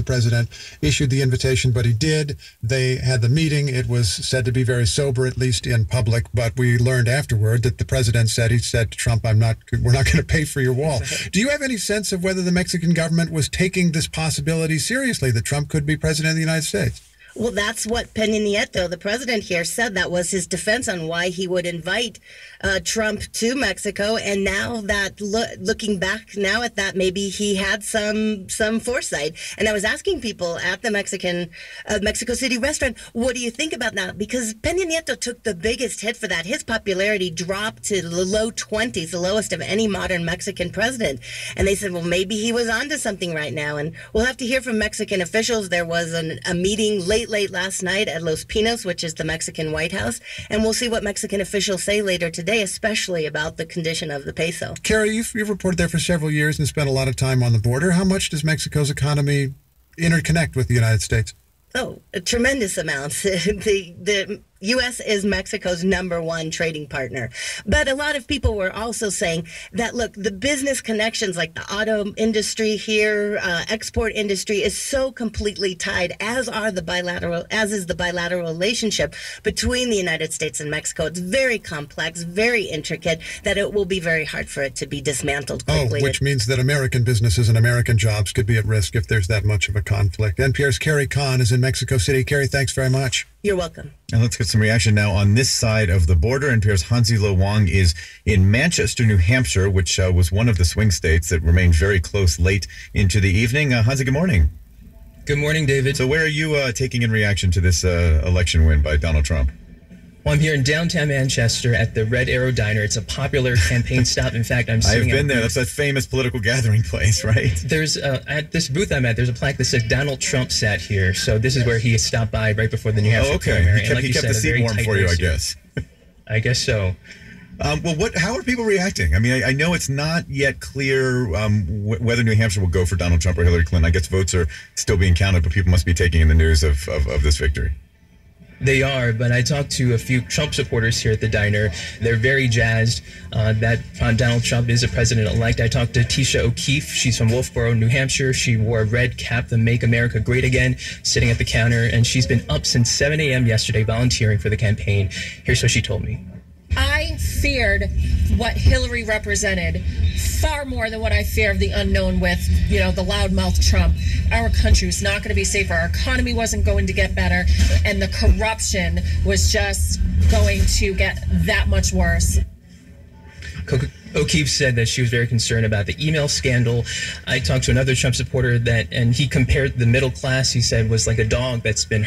the president issued the invitation, but he did. They had the meeting. It was said to be very sober, at least in public, but we learned afterward that the president said to Trump, we're not going to pay for your wall. Do you have any sense of whether the Mexican government was taking this possibility seriously that Trump could be president of the United States? Well, that's what Peña Nieto, the president here, said. That was his defense on why he would invite Trump to Mexico. And now that looking back now at that, maybe he had some foresight. And I was asking people at the Mexico City restaurant, what do you think about that? Because Peña Nieto took the biggest hit for that. His popularity dropped to the low 20s, the lowest of any modern Mexican president. And they said, well, maybe he was onto something right now. And we'll have to hear from Mexican officials. There was a meeting late last night at Los Pinos, which is the Mexican White House, and we'll see what Mexican officials say later today, especially about the condition of the peso. Carrie, you've reported there for several years and spent a lot of time on the border. How much does Mexico's economy interconnect with the United States? Oh, a tremendous amounts. The U.S. is Mexico's #1 trading partner. But a lot of people were also saying that, look, the business connections like the auto industry here, export industry is so completely tied, as is the bilateral relationship between the United States and Mexico. It's very complex, very intricate, that it will be very hard for it to be dismantled quickly. Oh, which means that American businesses and American jobs could be at risk if there's that much of a conflict. NPR's Carrie Kahn is in Mexico City. Carrie, thanks very much. You're welcome. And let's get some reaction now on this side of the border. NPR's Hansi Lo Wang is in Manchester, New Hampshire, which was one of the swing states that remained very close late into the evening. Hansi, good morning. Good morning, David. So where are you taking in reaction to this election win by Donald Trump? Well, I'm here in downtown Manchester at the Red Arrow Diner. It's a popular campaign stop. In fact, I've been there. That's that famous political gathering place, right? There's at this booth I'm at, there's a plaque that says Donald Trump sat here. So this is where he stopped by right before the New Hampshire primary. He kept the seat warm for you, I guess. I guess so. Well, how are people reacting? I mean, I know it's not yet clear whether New Hampshire will go for Donald Trump or Hillary Clinton. I guess votes are still being counted, but people must be taking in the news of this victory. They are, but I talked to a few Trump supporters here at the diner. They're very jazzed that Donald Trump is a president-elect. I talked to Tisha O'Keefe. She's from Wolfboro, New Hampshire. She wore a red cap, the Make America Great Again, sitting at the counter, and she's been up since 7 a.m. yesterday volunteering for the campaign. Here's what she told me. I feared what Hillary represented far more than what I fear of the unknown with, the loudmouth Trump. Our country was not going to be safer. Our economy wasn't going to get better. And the corruption was just going to get that much worse. O'Keefe said that she was very concerned about the email scandal. I talked to another Trump supporter and he compared the middle class, he said, was like a dog that's been